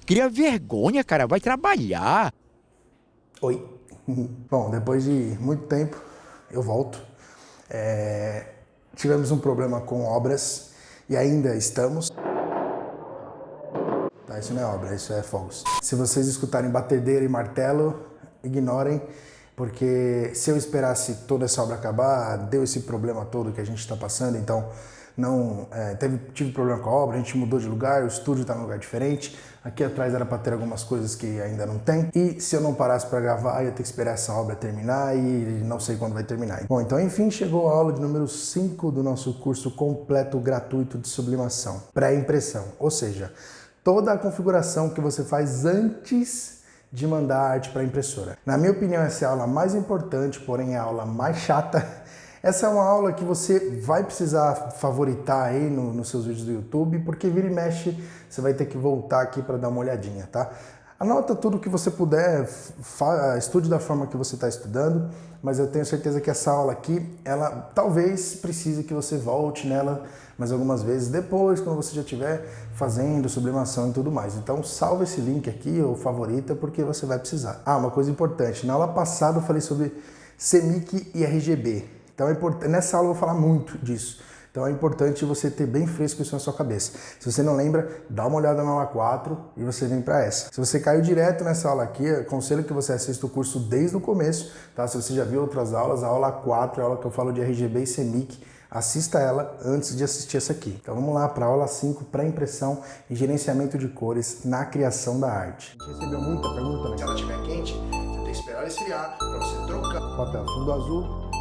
Cria vergonha, cara. Vai trabalhar. Oi. Bom, depois de muito tempo, eu volto. Tivemos um problema com obras e ainda estamos. Tá, isso não é obra, isso é fogos. Se vocês escutarem batedeira e martelo, ignorem, porque se eu esperasse toda essa obra acabar, deu esse problema todo que a gente está passando, então não tive problema com a obra, a gente mudou de lugar, o estúdio está num lugar diferente, aqui atrás era para ter algumas coisas que ainda não tem, e se eu não parasse para gravar, eu ia ter que esperar essa obra terminar e não sei quando vai terminar. Bom, então enfim, chegou a aula de número 5 do nosso curso completo gratuito de sublimação, pré-impressão, ou seja, toda a configuração que você faz antes de mandar a arte para a impressora. Na minha opinião, essa é a aula mais importante, porém é a aula mais chata. Essa é uma aula que você vai precisar favoritar aí nos seus vídeos do YouTube, porque vira e mexe, você vai ter que voltar aqui para dar uma olhadinha, tá? Anota tudo que você puder, estude da forma que você está estudando, mas eu tenho certeza que essa aula aqui, ela talvez precise que você volte nela mais algumas vezes depois, quando você já estiver fazendo sublimação e tudo mais. Então salva esse link aqui, ou favorita, porque você vai precisar. Ah, uma coisa importante, na aula passada eu falei sobre CMYK e RGB. Então nessa aula eu vou falar muito disso. Então é importante você ter bem fresco isso na sua cabeça. Se você não lembra, dá uma olhada na aula 4 e você vem para essa. Se você caiu direto nessa aula aqui, aconselho que você assista o curso desde o começo, tá? Se você já viu outras aulas, a aula 4 é a aula que eu falo de RGB e CMYK, assista ela antes de assistir essa aqui. Então vamos lá para a aula 5, pré-impressão e gerenciamento de cores na criação da arte. A gente recebeu muita pergunta, né? Se ela estiver quente, você tem que esperar esfriar para você trocar o papel fundo azul.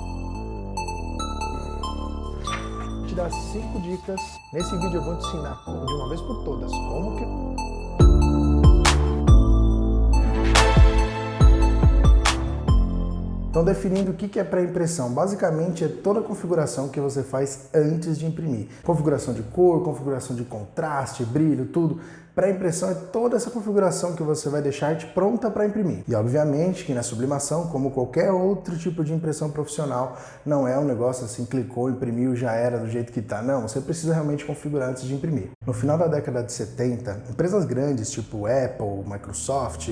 Te dar 5 dicas. Nesse vídeo eu vou te ensinar de uma vez por todas como que... Então, definindo o que é pré-impressão, basicamente é toda a configuração que você faz antes de imprimir. Configuração de cor, configuração de contraste, brilho, tudo. Pré-impressão é toda essa configuração que você vai deixar a arte pronta para imprimir. E obviamente que na sublimação, como qualquer outro tipo de impressão profissional, não é um negócio assim, clicou, imprimiu, já era do jeito que está. Não, você precisa realmente configurar antes de imprimir. No final da década de 70, empresas grandes tipo Apple, Microsoft,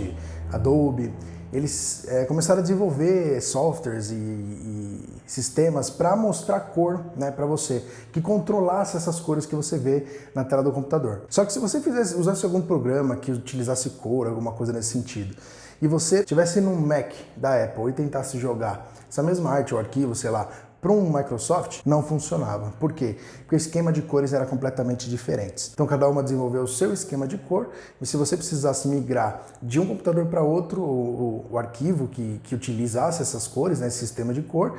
Adobe, eles começaram a desenvolver softwares e sistemas para mostrar cor, né, para você, que controlasse essas cores que você vê na tela do computador. Só que se você usasse algum programa que utilizasse cor, alguma coisa nesse sentido, e você estivesse num Mac da Apple e tentasse jogar essa mesma arte ou arquivo, sei lá, para um Microsoft, não funcionava. Por quê? Porque o esquema de cores era completamente diferente. Então cada uma desenvolveu o seu esquema de cor, e se você precisasse migrar de um computador para outro, o arquivo que utilizasse essas cores, né, esse sistema de cor,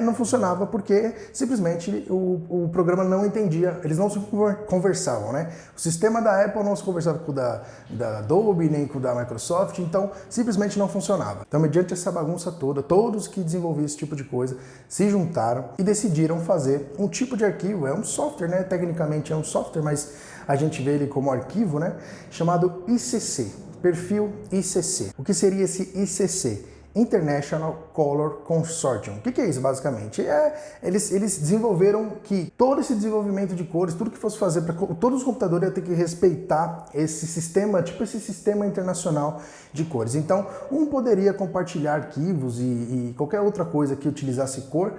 não funcionava porque simplesmente o programa não entendia, eles não se conversavam, né? O sistema da Apple não se conversava com o da Adobe, nem com o da Microsoft, então simplesmente não funcionava. Então, mediante essa bagunça toda, todos que desenvolviam esse tipo de coisa se juntaram e decidiram fazer um tipo de arquivo, é um software, né? Tecnicamente é um software, mas a gente vê ele como arquivo, né? Chamado ICC, perfil ICC. O que seria esse ICC? International Color Consortium. O que é isso, basicamente? Eles desenvolveram que todo esse desenvolvimento de cores, tudo que fosse fazer para todos os computadores ia ter que respeitar esse sistema, tipo esse sistema internacional de cores. Então, um poderia compartilhar arquivos e qualquer outra coisa que utilizasse cor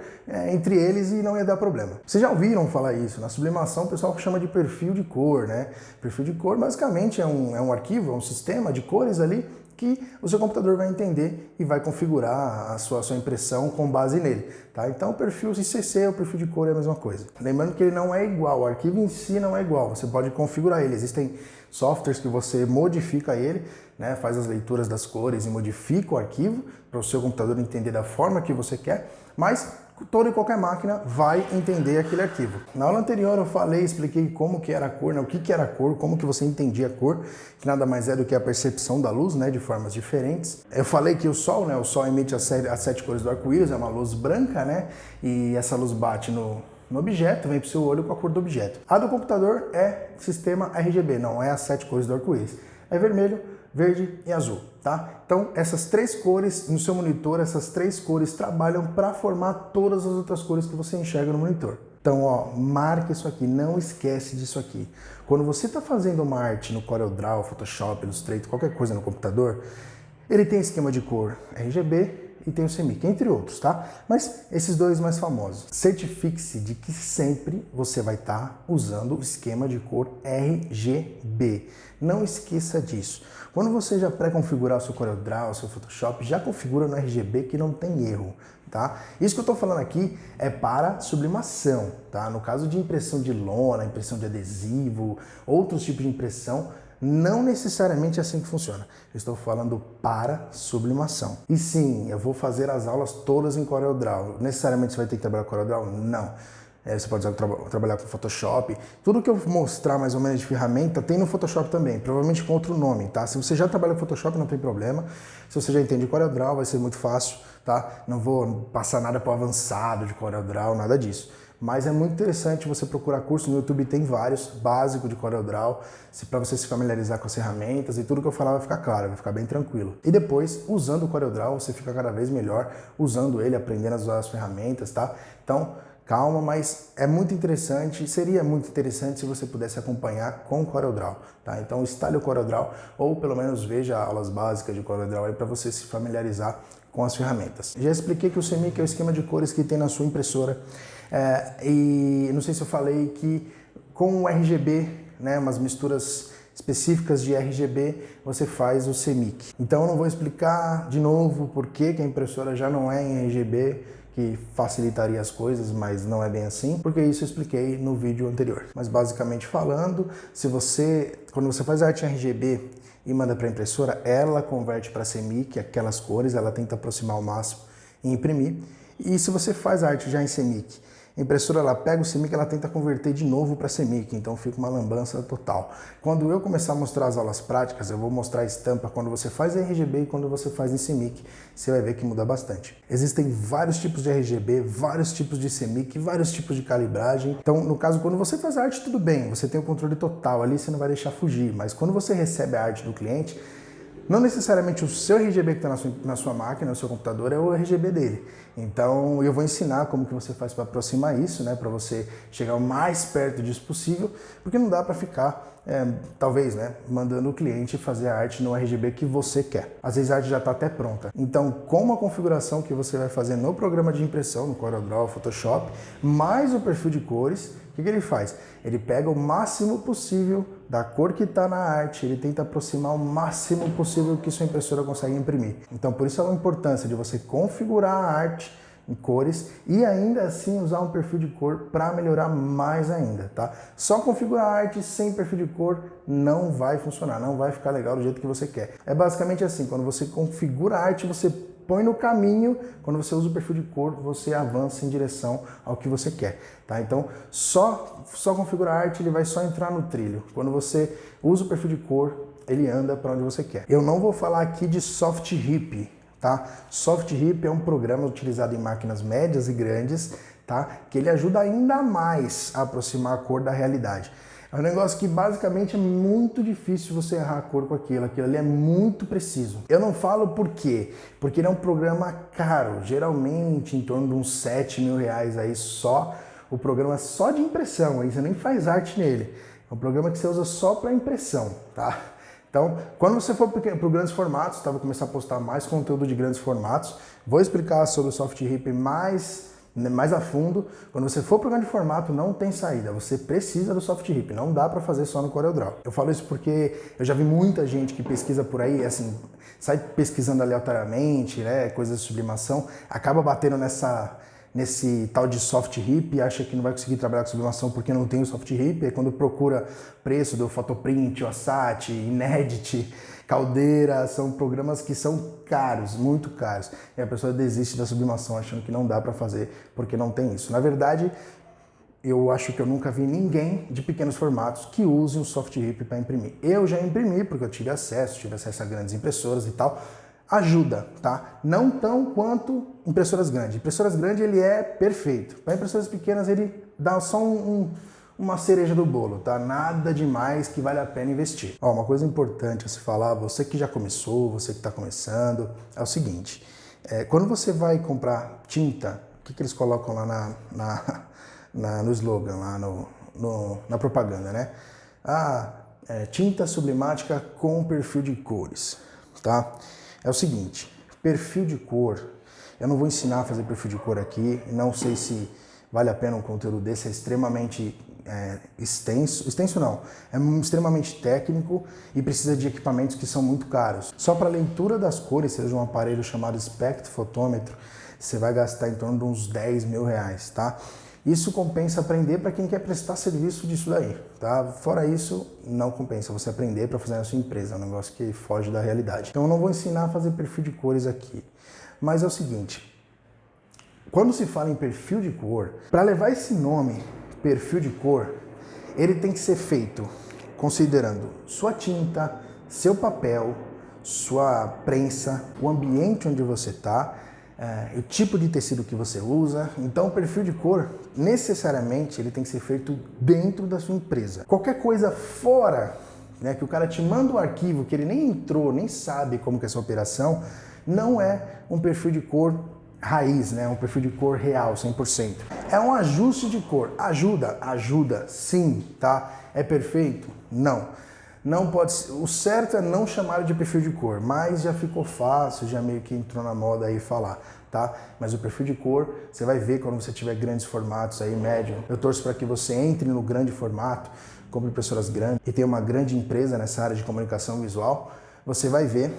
entre eles e não ia dar problema. Vocês já ouviram falar isso? Na sublimação, o pessoal chama de perfil de cor, né? Perfil de cor, basicamente, é um arquivo, é um sistema de cores ali que o seu computador vai entender e vai configurar a sua impressão com base nele, tá? Então o perfil ICC, o perfil de cor é a mesma coisa. Lembrando que ele não é igual, o arquivo em si não é igual, você pode configurar ele. Existem softwares que você modifica ele, né, faz as leituras das cores e modifica o arquivo para o seu computador entender da forma que você quer, mas toda e qualquer máquina vai entender aquele arquivo. Na aula anterior eu expliquei como que era a cor, né, o que era a cor, como que você entendia a cor, que nada mais é do que a percepção da luz, né, de formas diferentes. Eu falei que o Sol, né, o Sol emite as 7 cores do arco-íris, é uma luz branca, né, e essa luz bate no objeto, vem para o seu olho com a cor do objeto. A do computador é sistema RGB, não é as 7 cores do arco-íris. É vermelho, verde e azul, tá? Então, essas 3 cores no seu monitor, essas 3 cores trabalham para formar todas as outras cores que você enxerga no monitor. Então, ó, marca isso aqui, não esquece disso aqui. Quando você está fazendo uma arte no CorelDRAW, Photoshop, Illustrator, qualquer coisa no computador, ele tem esquema de cor RGB e tem o CMYK, entre outros, tá? Mas esses dois mais famosos. Certifique-se de que sempre você vai estar usando o esquema de cor RGB. Não esqueça disso. Quando você já pré-configurar o seu CorelDRAW, o seu Photoshop, já configura no RGB que não tem erro. Tá? Isso que eu estou falando aqui é para sublimação, tá? No caso de impressão de lona, impressão de adesivo, outros tipos de impressão, não necessariamente é assim que funciona. Eu estou falando para sublimação. E sim, eu vou fazer as aulas todas em CorelDRAW. Necessariamente você vai ter que trabalhar com CorelDRAW? Não. Você pode trabalhar com Photoshop. Tudo que eu mostrar mais ou menos de ferramenta tem no Photoshop também, provavelmente com outro nome, tá? Se você já trabalha com Photoshop, não tem problema. Se você já entende CorelDRAW, vai ser muito fácil, tá? Não vou passar nada para o avançado de CorelDRAW, nada disso. Mas é muito interessante você procurar curso no YouTube, tem vários, básico de CorelDRAW, para você se familiarizar com as ferramentas e tudo que eu falar vai ficar claro, vai ficar bem tranquilo. E depois, usando o CorelDRAW, você fica cada vez melhor usando ele, aprendendo a usar as ferramentas, tá? Então, calma, mas é muito interessante, seria muito interessante se você pudesse acompanhar com o CorelDRAW, tá? Então instale o CorelDRAW ou pelo menos veja aulas básicas de CorelDRAW aí para você se familiarizar com as ferramentas. Já expliquei que o CMYK é o esquema de cores que tem na sua impressora e não sei se eu falei que com o RGB, né, umas misturas específicas de RGB, você faz o CMYK. Então eu não vou explicar de novo por que a impressora já não é em RGB, que facilitaria as coisas, mas não é bem assim, porque isso eu expliquei no vídeo anterior. Mas basicamente falando, quando você faz arte em RGB e manda para a impressora, ela converte para CMYK, aquelas cores, ela tenta aproximar ao máximo e imprimir. E se você faz arte já em CMYK, a impressora ela pega o CMYK e ela tenta converter de novo para CMYK, então fica uma lambança total. Quando eu começar a mostrar as aulas práticas, eu vou mostrar a estampa quando você faz em RGB e quando você faz em CMYK, você vai ver que muda bastante. Existem vários tipos de RGB, vários tipos de CMYK, vários tipos de calibragem. Então, no caso, quando você faz a arte, tudo bem, você tem o controle total ali, você não vai deixar fugir, mas quando você recebe a arte do cliente, não necessariamente o seu RGB que está na sua máquina, no seu computador, é o RGB dele. Então eu vou ensinar como que você faz para aproximar isso, né, para você chegar o mais perto disso possível, porque não dá para ficar, talvez, né, mandando o cliente fazer a arte no RGB que você quer. Às vezes a arte já está até pronta. Então, com a configuração que você vai fazer no programa de impressão, no CorelDRAW, Photoshop, mais o perfil de cores, o que ele faz? Ele pega o máximo possível da cor que está na arte, ele tenta aproximar o máximo possível que sua impressora consegue imprimir. Então, por isso a importância de você configurar a arte em cores e ainda assim usar um perfil de cor para melhorar mais ainda, tá? Só configurar a arte sem perfil de cor não vai funcionar, não vai ficar legal do jeito que você quer. É basicamente assim, quando você configura a arte, você põe no caminho, quando você usa o perfil de cor, você avança em direção ao que você quer, tá? Então, só configurar a arte, ele vai só entrar no trilho. Quando você usa o perfil de cor, ele anda para onde você quer. Eu não vou falar aqui de SoftRip, tá? SoftRip é um programa utilizado em máquinas médias e grandes, tá? Que ele ajuda ainda mais a aproximar a cor da realidade. É um negócio que basicamente é muito difícil você errar a cor com aquilo ali é muito preciso. Eu não falo por quê, porque ele é um programa caro, geralmente em torno de uns 7 mil reais aí só, o programa só de impressão, aí você nem faz arte nele. É um programa que você usa só para impressão, tá? Então, quando você for para grandes formatos, tá? Vou começar a postar mais conteúdo de grandes formatos, vou explicar sobre o SoftRip mais a fundo. Quando você for para o grande formato, não tem saída, você precisa do SoftRip, não dá para fazer só no CorelDRAW. Eu falo isso porque eu já vi muita gente que pesquisa por aí, assim, sai pesquisando aleatoriamente, né, coisas de sublimação, acaba batendo nesse tal de SoftRip e acha que não vai conseguir trabalhar com sublimação porque não tem o SoftRip, aí quando procura preço do Photoprint, Osat, Inedit, Caldeira, são programas que são caros, muito caros, e a pessoa desiste da sublimação achando que não dá para fazer porque não tem isso. Na verdade, eu acho que eu nunca vi ninguém de pequenos formatos que use um SoftRip para imprimir. Eu já imprimi porque eu tive acesso a grandes impressoras e tal. Ajuda, tá? Não tão quanto impressoras grandes. Impressoras grandes ele é perfeito. Para impressoras pequenas ele dá só uma cereja do bolo, tá? Nada demais que vale a pena investir. Ó, uma coisa importante a se falar, você que já começou, você que está começando, é o seguinte, quando você vai comprar tinta, o que eles colocam lá no slogan, lá na propaganda, né? Tinta sublimática com perfil de cores, tá? É o seguinte, perfil de cor, eu não vou ensinar a fazer perfil de cor aqui, não sei se vale a pena um conteúdo desse, é extremamente extenso não, é extremamente técnico e precisa de equipamentos que são muito caros. Só para leitura das cores, seja um aparelho chamado espectrofotômetro, você vai gastar em torno de uns 10 mil reais, tá? Isso compensa aprender para quem quer prestar serviço disso daí, tá? Fora isso, não compensa você aprender para fazer na sua empresa, é um negócio que foge da realidade. Então eu não vou ensinar a fazer perfil de cores aqui, mas é o seguinte, quando se fala em perfil de cor, para levar esse nome, perfil de cor, ele tem que ser feito considerando sua tinta, seu papel, sua prensa, o ambiente onde você está, o tipo de tecido que você usa. Então o perfil de cor, necessariamente, ele tem que ser feito dentro da sua empresa. Qualquer coisa fora, né, que o cara te manda um arquivo que ele nem entrou, nem sabe como que é essa operação, não é um perfil de cor raiz, né, um perfil de cor real, 100%. É um ajuste de cor. Ajuda, sim, tá? É perfeito? Não. Não pode ser. O certo é não chamar de perfil de cor, mas já ficou fácil, já meio que entrou na moda aí falar, tá? Mas o perfil de cor, você vai ver quando você tiver grandes formatos aí, médio. Eu torço para que você entre no grande formato, compre impressoras grandes e tenha uma grande empresa nessa área de comunicação visual. Você vai ver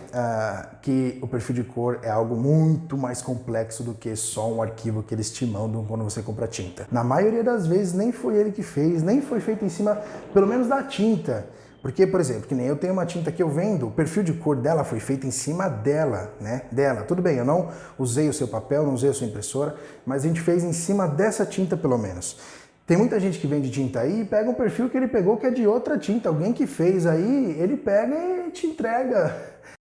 que o perfil de cor é algo muito mais complexo do que só um arquivo que eles te mandam quando você compra tinta. Na maioria das vezes nem foi ele que fez, nem foi feito em cima, pelo menos da tinta. Porque, por exemplo, que nem eu tenho uma tinta que eu vendo, o perfil de cor dela foi feito em cima dela, né? Dela. Tudo bem, eu não usei o seu papel, não usei a sua impressora, mas a gente fez em cima dessa tinta pelo menos. Tem muita gente que vende tinta aí e pega um perfil que ele pegou que é de outra tinta. Alguém que fez aí, ele pega e te entrega.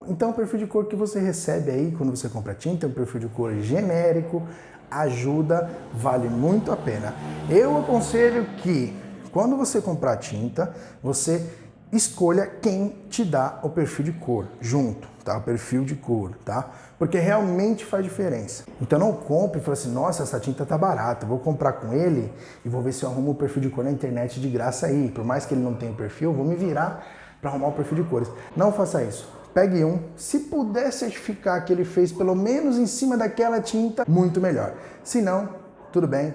Então o perfil de cor que você recebe aí quando você compra tinta é um perfil de cor genérico, ajuda, vale muito a pena. Eu aconselho que quando você comprar tinta, você escolha quem te dá o perfil de cor junto, tá? O perfil de cor, tá? Porque realmente faz diferença. Então não compre e fale assim, nossa, essa tinta tá barata, vou comprar com ele e vou ver se eu arrumo o perfil de cor na internet de graça aí. Por mais que ele não tenha o perfil, eu vou me virar para arrumar o perfil de cores. Não faça isso. Pegue um, se puder certificar que ele fez pelo menos em cima daquela tinta, muito melhor. Se não, tudo bem,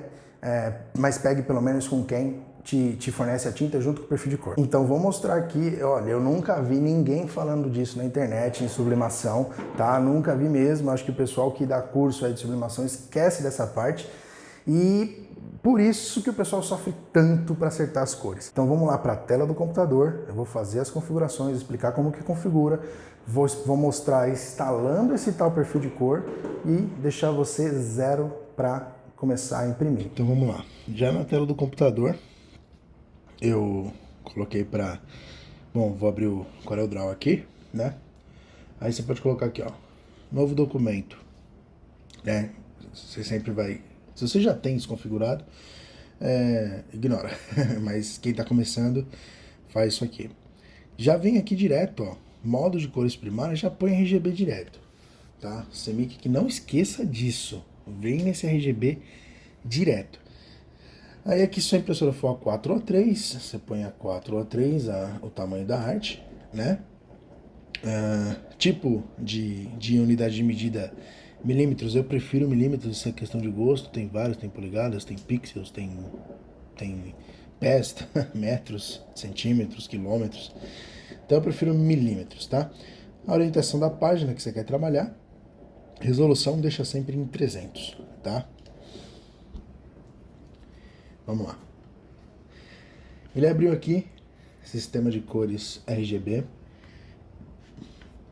mas pegue pelo menos com quem te fornece a tinta junto com o perfil de cor. Então vou mostrar aqui, olha, eu nunca vi ninguém falando disso na internet, em sublimação, tá? Nunca vi mesmo, acho que o pessoal que dá curso aí de sublimação esquece dessa parte e por isso que o pessoal sofre tanto para acertar as cores. Então vamos lá para a tela do computador, eu vou fazer as configurações, explicar como que configura, vou mostrar instalando esse tal perfil de cor e deixar você zero para começar a imprimir. Então vamos lá, já na tela do computador, eu coloquei para... Bom, vou abrir o CorelDRAW aqui, né? Aí você pode colocar aqui, ó, novo documento, né? Você sempre vai... Se você já tem isso configurado, ignora. Mas quem tá começando, faz isso aqui. Já vem aqui direto, ó, modo de cores primárias, já põe RGB direto, tá? CMYK, que não esqueça disso. Vem nesse RGB direto. Aí aqui se a impressora for A4 ou A3, você põe A4 ou A3, o tamanho da arte, né? Tipo de unidade de medida, milímetros, eu prefiro milímetros, isso é questão de gosto, tem vários, tem polegadas, tem pixels, tem pés, metros, centímetros, quilômetros, então eu prefiro milímetros, tá? A orientação da página que você quer trabalhar, resolução deixa sempre em 300, tá? Vamos lá. Ele abriu aqui, sistema de cores RGB.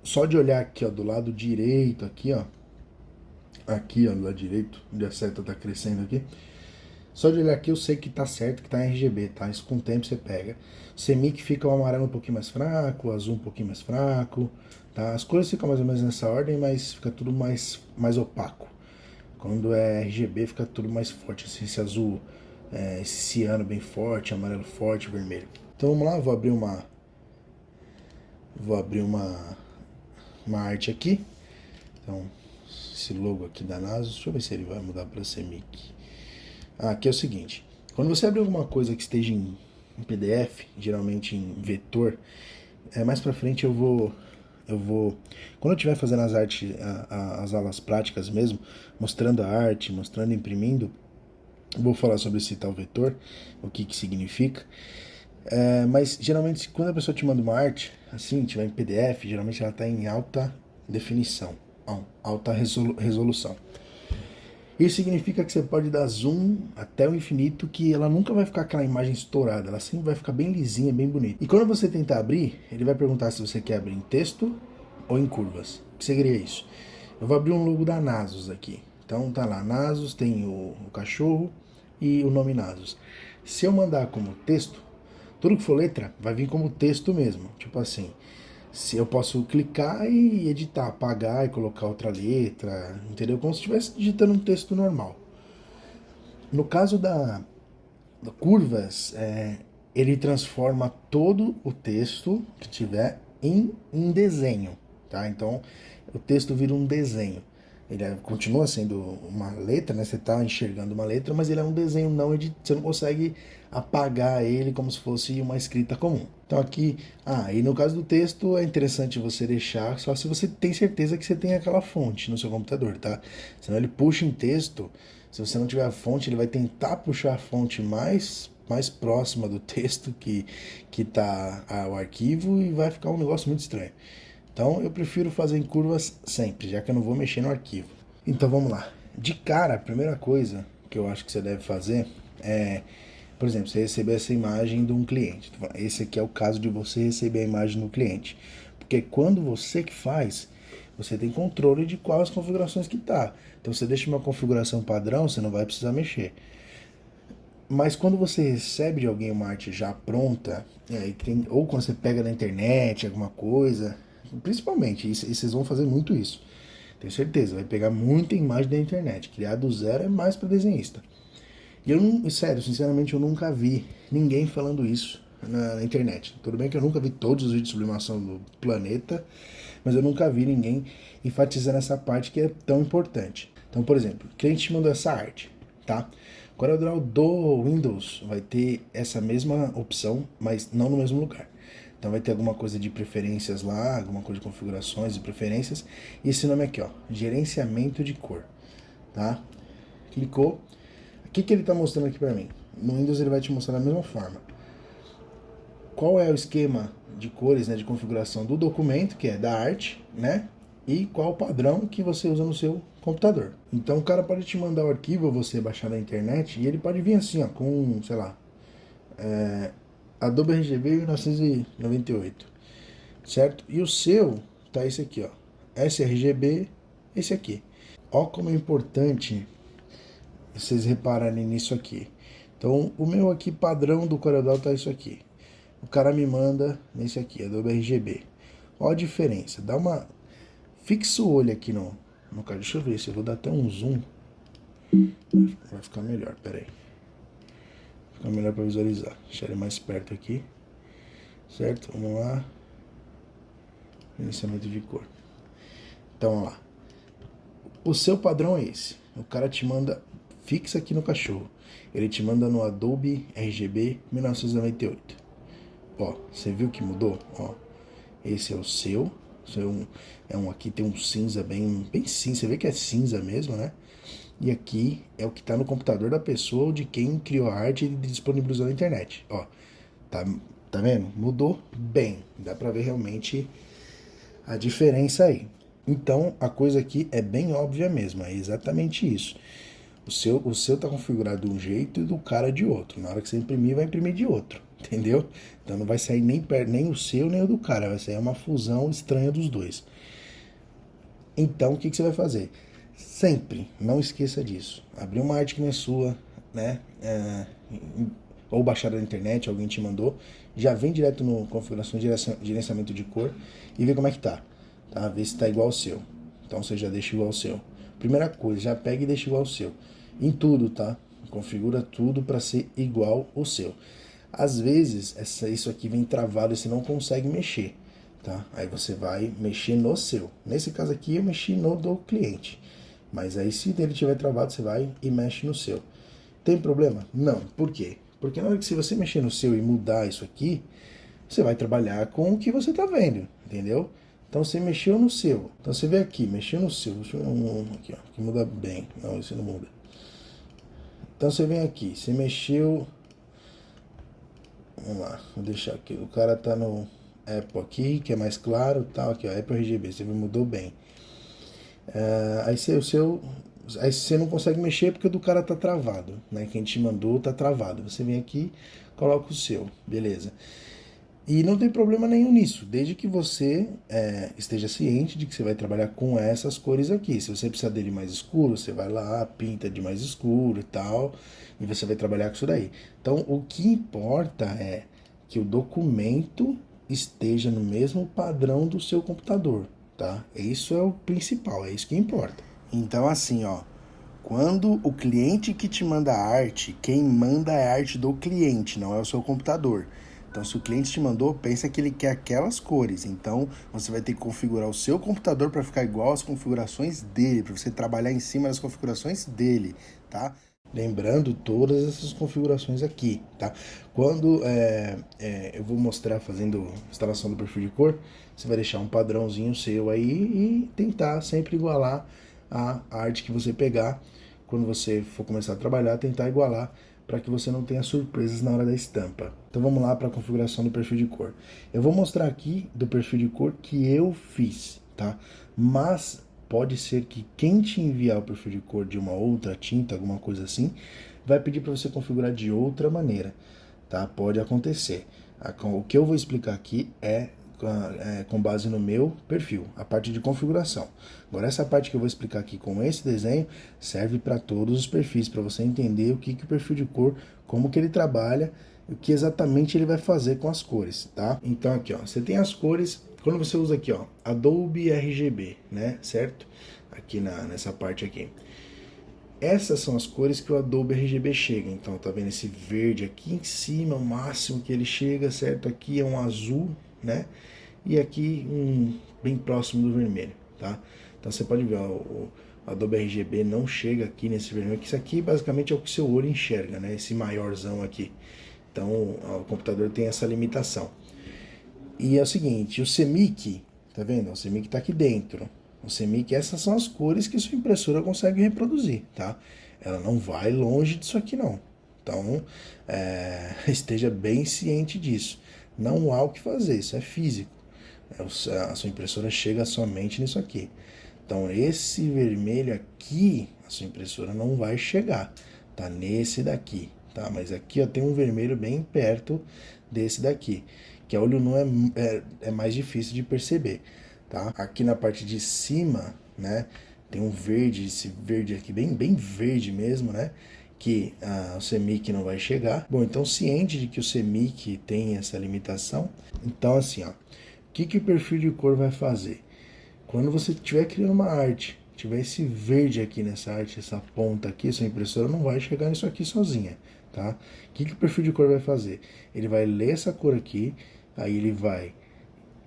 Só de olhar aqui, ó, do lado direito, aqui, ó. Aqui, ó, do lado direito, onde a seta tá crescendo aqui. Só de olhar aqui eu sei que tá certo, que tá em RGB, tá? Isso com o tempo você pega. O CMYK fica o amarelo um pouquinho mais fraco, o azul um pouquinho mais fraco, tá? As cores ficam mais ou menos nessa ordem, mas fica tudo mais opaco. Quando é RGB fica tudo mais forte, assim, esse azul, esse ciano bem forte, amarelo forte, vermelho. Então vamos lá, vou abrir uma arte aqui. Então, esse logo aqui da NASA, deixa eu ver se ele vai mudar para CMYK. Aqui é o seguinte, Quando você abrir alguma coisa que esteja em PDF, geralmente em vetor, mais pra frente quando eu estiver fazendo as artes, as aulas práticas mesmo, mostrando a arte, mostrando, imprimindo, vou falar sobre esse tal vetor, o que significa. Mas geralmente quando a pessoa te manda uma arte, assim, tiver em PDF, geralmente ela está em alta definição, alta resolução. Isso significa que você pode dar zoom até o infinito, que ela nunca vai ficar aquela imagem estourada, ela sempre vai ficar bem lisinha, bem bonita. E quando você tentar abrir, ele vai perguntar se você quer abrir em texto ou em curvas. O que seria isso? Eu vou abrir um logo da Nasus aqui. Então tá lá, Nasus, tem o cachorro e o nome Nasus. Se eu mandar como texto, tudo que for letra vai vir como texto mesmo. Tipo assim, se eu posso clicar e editar, apagar e colocar outra letra, entendeu? Como se estivesse digitando um texto normal. No caso da curvas, ele transforma todo o texto que tiver em desenho, tá? Então, o texto vira um desenho. Ele continua sendo uma letra, né? Você está enxergando uma letra, mas ele é um desenho não editado. Você não consegue apagar ele como se fosse uma escrita comum. Então aqui, e no caso do texto é interessante você deixar só se você tem certeza que você tem aquela fonte no seu computador, tá? Senão ele puxa em texto. Se você não tiver a fonte, ele vai tentar puxar a fonte mais próxima do texto que tá o arquivo e vai ficar um negócio muito estranho. Então eu prefiro fazer em curvas sempre, já que eu não vou mexer no arquivo. Então vamos lá. De cara, a primeira coisa que eu acho que você deve fazer é, por exemplo, você receber essa imagem de um cliente. Esse aqui é o caso de você receber a imagem do cliente. Porque quando você que faz, você tem controle de quais configurações que tá. Então você deixa uma configuração padrão, você não vai precisar mexer. Mas quando você recebe de alguém uma arte já pronta, ou quando você pega na internet alguma coisa, principalmente, e vocês vão fazer muito isso, tenho certeza, vai pegar muita imagem da internet, criar do zero é mais para desenhista. E eu não, sério, sinceramente, eu nunca vi ninguém falando isso na internet. Tudo bem que eu nunca vi todos os vídeos de sublimação do planeta, mas eu nunca vi ninguém enfatizando essa parte que é tão importante. Então, por exemplo, o cliente mandou essa arte, tá? O CorelDRAW do Windows vai ter essa mesma opção, mas não no mesmo lugar. Então vai ter alguma coisa de preferências lá, alguma coisa de configurações e preferências. E esse nome aqui, ó, gerenciamento de cor, tá? Clicou. O que ele está mostrando aqui para mim? No Windows ele vai te mostrar da mesma forma. Qual é o esquema de cores, né, de configuração do documento, que é da arte, né? E qual o padrão que você usa no seu computador. Então o cara pode te mandar o arquivo, você baixar na internet, e ele pode vir assim, ó, com, sei lá, Adobe RGB 1998, certo? E o seu tá esse aqui, ó, sRGB, esse aqui. Ó como é importante vocês repararem nisso aqui. Então o meu aqui padrão do CorelDRAW tá isso aqui. O cara me manda nesse aqui, Adobe RGB. Ó a diferença, dá uma... Fixa o olho aqui no cara. Deixa eu ver se eu vou dar até um zoom. Vai ficar melhor, pera aí. Fica melhor para visualizar. Deixa ele mais perto aqui. Certo? Vamos lá. Gerenciamento de cor. Então, vamos lá. O seu padrão é esse. O cara te manda, fixa aqui no cachorro. Ele te manda no Adobe RGB 1998. Ó, você viu que mudou? Ó, esse é o seu. Aqui tem um cinza bem cinza. Você vê que é cinza mesmo, né? E aqui é o que está no computador da pessoa ou de quem criou a arte e disponibilizou na internet. Ó, tá vendo? Mudou bem. Dá pra ver realmente a diferença aí. Então, a coisa aqui é bem óbvia mesmo. É exatamente isso. O seu tá configurado de um jeito e do cara de outro. Na hora que você imprimir, vai imprimir de outro. Entendeu? Então não vai sair nem o seu, nem o do cara. Vai sair uma fusão estranha dos dois. Então, o que você vai fazer? Sempre, não esqueça disso. Abrir uma arte que não é sua, né? Ou baixar da internet, alguém te mandou. Já vem direto no configuração de gerenciamento de cor e vê como é que tá. Vê se tá igual ao seu. Então você já deixa igual ao seu. Primeira coisa, já pega e deixa igual ao seu. Em tudo, tá? Configura tudo para ser igual ao seu. Às vezes, isso aqui vem travado e você não consegue mexer, tá? Aí você vai mexer no seu. Nesse caso aqui, eu mexi no do cliente. Mas aí, se ele tiver travado, você vai e mexe no seu. Tem problema? Não. Por quê? Porque na hora que se você mexer no seu e mudar isso aqui, você vai trabalhar com o que você está vendo, entendeu? Então você mexeu no seu. Então você vê aqui, mexeu no seu. Deixa eu ver um aqui, ó, que muda bem. Não, esse não muda. Então você vem aqui, você mexeu. Vamos lá, vou deixar aqui. O cara tá no Apple aqui, que é mais claro, tal, aqui, ó, Apple RGB, você viu, mudou bem. Aí você não consegue mexer porque o do cara tá travado, né? Quem te mandou tá travado. Você vem aqui, coloca o seu, beleza. E não tem problema nenhum nisso, desde que você esteja ciente de que você vai trabalhar com essas cores aqui. Se você precisar dele mais escuro, você vai lá, pinta de mais escuro e tal, e você vai trabalhar com isso daí. Então, o que importa é que o documento esteja no mesmo padrão do seu computador, tá? Isso é o principal, é isso que importa. Então, assim, ó, quando o cliente que te manda a arte, quem manda é a arte do cliente, não é o seu computador. Então, se o cliente te mandou, pensa que ele quer aquelas cores. Então, você vai ter que configurar o seu computador para ficar igual às configurações dele, para você trabalhar em cima das configurações dele, tá? Lembrando todas essas configurações aqui, tá? Quando eu vou mostrar fazendo instalação do perfil de cor, você vai deixar um padrãozinho seu aí e tentar sempre igualar a arte que você pegar. Quando você for começar a trabalhar, tentar igualar para que você não tenha surpresas na hora da estampa. Então vamos lá para a configuração do perfil de cor. Eu vou mostrar aqui do perfil de cor que eu fiz, tá? Mas pode ser que quem te enviar o perfil de cor de uma outra tinta, alguma coisa assim, vai pedir para você configurar de outra maneira, tá? Pode acontecer. O que eu vou explicar aqui é com base no meu perfil, a parte de configuração. Agora essa parte que eu vou explicar aqui com esse desenho serve para todos os perfis, para você entender o que o perfil de cor, como que ele trabalha, o que exatamente ele vai fazer com as cores, tá? Então aqui, ó, você tem as cores, quando você usa aqui, ó, Adobe RGB, né, certo? Aqui nessa parte aqui. Essas são as cores que o Adobe RGB chega. Então, tá vendo esse verde aqui em cima, o máximo que ele chega, certo? Aqui é um azul, né? E aqui bem próximo do vermelho, tá? Então você pode ver, ó, o Adobe RGB não chega aqui nesse vermelho, que isso aqui basicamente é o que seu olho enxerga, né? Esse maiorzão aqui. Então o computador tem essa limitação. E é o seguinte, o CMYK, tá vendo? O CMYK tá aqui dentro. O CMYK, essas são as cores que sua impressora consegue reproduzir, tá? Ela não vai longe disso aqui não. Então, esteja bem ciente disso. Não há o que fazer, isso é físico. A sua impressora chega somente nisso aqui. Então, esse vermelho aqui, a sua impressora não vai chegar. Tá nesse daqui, tá? Mas aqui ó, tem um vermelho bem perto desse daqui, que a olho nu é mais difícil de perceber, tá? Aqui na parte de cima, né, tem um verde, esse verde aqui bem verde mesmo, né? Que o CMYK não vai chegar. Bom, então ciente de que o CMYK tem essa limitação, então assim, ó, o que o perfil de cor vai fazer? Quando você estiver criando uma arte, tiver esse verde aqui nessa arte, essa ponta aqui, sua impressora não vai chegar nisso aqui sozinha, tá? O que o perfil de cor vai fazer? Ele vai ler essa cor aqui, aí ele vai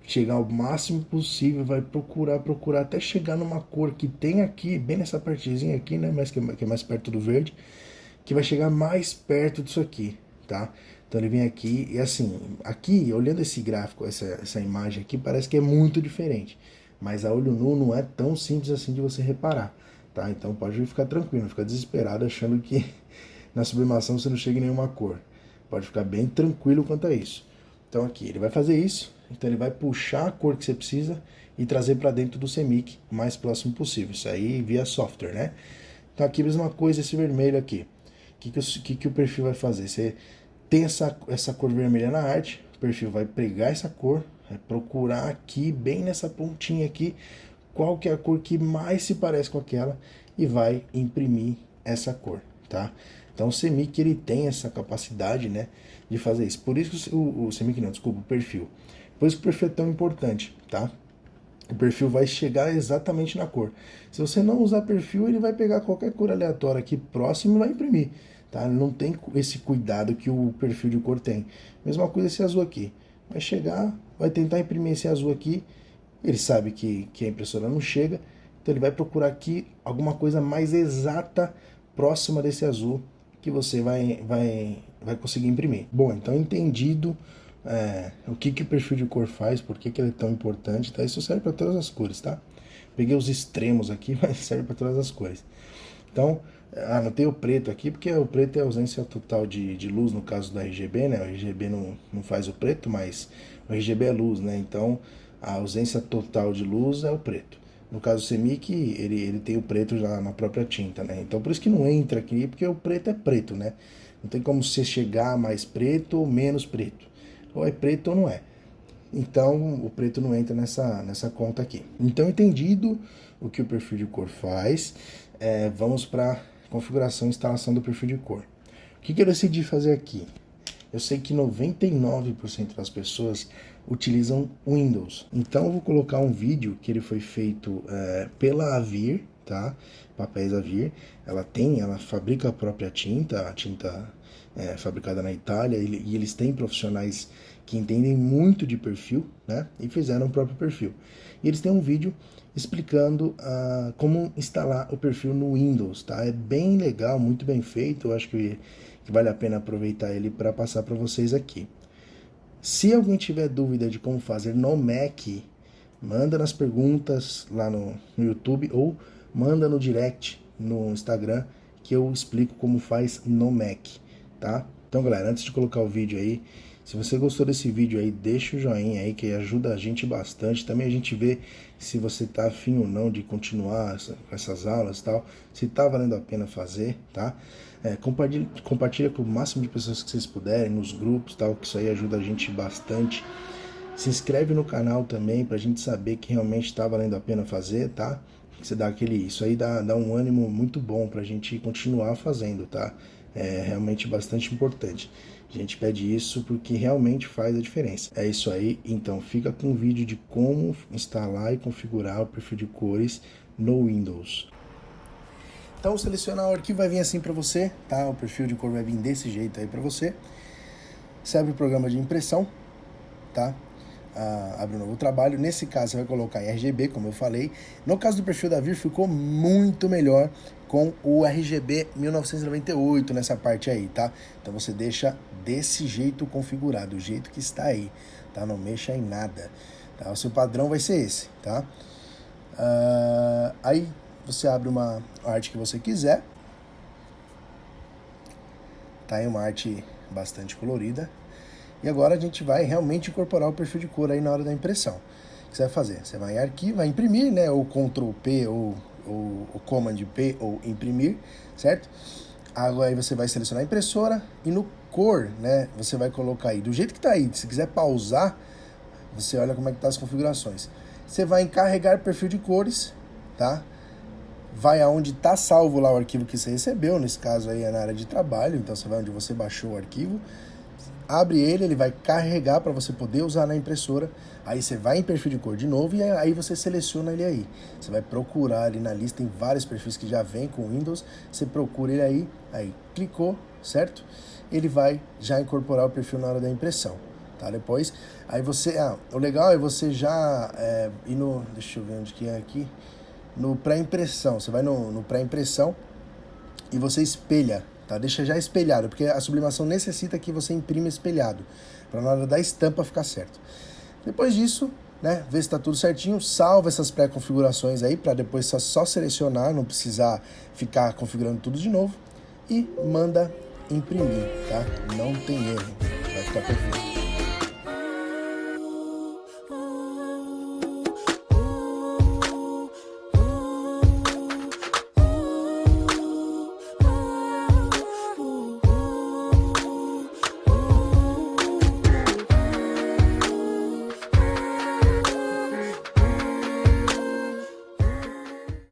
chegar ao máximo possível, vai procurar até chegar numa cor que tem aqui, bem nessa partezinha aqui, né, mas que é mais perto do verde, que vai chegar mais perto disso aqui, tá? Então ele vem aqui e assim, aqui, olhando esse gráfico, essa imagem aqui, parece que é muito diferente, mas a olho nu não é tão simples assim de você reparar, tá? Então pode ficar tranquilo, não ficar desesperado achando que na sublimação você não chega em nenhuma cor. Pode ficar bem tranquilo quanto a isso. Então aqui, ele vai fazer isso, então ele vai puxar a cor que você precisa e trazer para dentro do CMYK o mais próximo possível, isso aí via software, né? Então aqui a mesma coisa, esse vermelho aqui. O que o perfil vai fazer? Você tem essa cor vermelha na arte, o perfil vai pegar essa cor, vai procurar aqui, bem nessa pontinha aqui, qual que é a cor que mais se parece com aquela e vai imprimir essa cor, tá? Então o CMYK ele tem essa capacidade, né, de fazer isso. Por isso que o CMYK não, desculpa, o perfil. Por isso que o perfil é tão importante, tá? O perfil vai chegar exatamente na cor. Se você não usar perfil, ele vai pegar qualquer cor aleatória aqui próximo e vai imprimir, tá? Ele não tem esse cuidado que o perfil de cor tem. Mesma coisa esse azul aqui. Vai chegar, vai tentar imprimir esse azul aqui, ele sabe que a impressora não chega, então ele vai procurar aqui alguma coisa mais exata, próxima desse azul, que você vai conseguir imprimir. Bom, então entendido o que o perfil de cor faz, por que ele é tão importante, tá? Isso serve para todas as cores, tá? Peguei os extremos aqui, mas serve para todas as cores. Então, anotei o preto aqui, porque o preto é a ausência total de luz, no caso do RGB, né? O RGB não faz o preto, mas o RGB é luz, né? Então, a ausência total de luz é o preto. No caso do CMYK, ele tem o preto já na própria tinta, né? Então, por isso que não entra aqui, porque o preto é preto, né? Não tem como você chegar mais preto ou menos preto. Ou é preto ou não é. Então, o preto não entra nessa conta aqui. Então, entendido o que o perfil de cor faz, vamos para a configuração e instalação do perfil de cor. O que eu decidi fazer aqui? Eu sei que 99% das pessoas utilizam Windows. Então, eu vou colocar um vídeo que ele foi feito pela Avir, tá? Papéis Avir. Ela fabrica a própria tinta, a tinta fabricada na Itália, e eles têm profissionais que entendem muito de perfil, né? E fizeram o próprio perfil. E eles têm um vídeo explicando como instalar o perfil no Windows, tá? É bem legal, muito bem feito. Eu acho que vale a pena aproveitar ele para passar para vocês aqui. Se alguém tiver dúvida de como fazer no Mac, manda nas perguntas lá no YouTube ou manda no direct no Instagram que eu explico como faz no Mac, tá? Então, galera, antes de colocar o vídeo aí, se você gostou desse vídeo aí, deixa o joinha aí, que ajuda a gente bastante. Também a gente vê se você tá afim ou não de continuar com essas aulas e tal, se tá valendo a pena fazer, tá? Compartilha com o máximo de pessoas que vocês puderem, nos grupos, tal, que isso aí ajuda a gente bastante. Se inscreve no canal também, pra gente saber que realmente tá valendo a pena fazer, tá? Você dá isso aí dá um ânimo muito bom pra gente continuar fazendo, tá? É realmente bastante importante. A gente pede isso porque realmente faz a diferença. É isso aí, então fica com o vídeo de como instalar e configurar o perfil de cores no Windows. Então, selecionar o arquivo vai vir assim para você, tá? O perfil de cor vai vir desse jeito aí para você. Você abre o programa de impressão, tá? Abre um novo trabalho. Nesse caso, você vai colocar em RGB, como eu falei. No caso do perfil da Avir, ficou muito melhor com o RGB 1998 nessa parte aí, tá? Então você deixa desse jeito configurado, do jeito que está aí, tá? Não mexa em nada, tá? O seu padrão vai ser esse, tá? Aí você abre uma arte que você quiser, tá aí uma arte bastante colorida. E agora a gente vai realmente incorporar o perfil de cor aí na hora da impressão. O que você vai fazer? Você vai em arquivo, vai imprimir, né? Ou Ctrl P ou Command P ou imprimir, certo? Agora aí você vai selecionar a impressora e no cor, né? Você vai colocar aí do jeito que tá aí. Se quiser pausar, você olha como é que tá as configurações. Você vai em carregar perfil de cores, tá? Vai aonde tá salvo lá o arquivo que você recebeu. Nesse caso aí é na área de trabalho. Então você vai onde você baixou o arquivo. Abre ele vai carregar para você poder usar na impressora. Aí você vai em perfil de cor de novo e aí você seleciona ele aí. Você vai procurar ali na lista, tem vários perfis que já vem com Windows. Você procura ele aí clicou, certo? Ele vai já incorporar o perfil na hora da impressão, tá? Depois, aí você, o legal é você já ir no, deixa eu ver onde que é aqui, no pré-impressão. Você vai no pré-impressão e você espelha. Tá? Deixa já espelhado, porque a sublimação necessita que você imprima espelhado, para na hora da estampa ficar certo. Depois disso, né, vê se está tudo certinho, salva essas pré-configurações aí, para depois só selecionar, não precisar ficar configurando tudo de novo, e manda imprimir, tá? Não tem erro, vai ficar perfeito.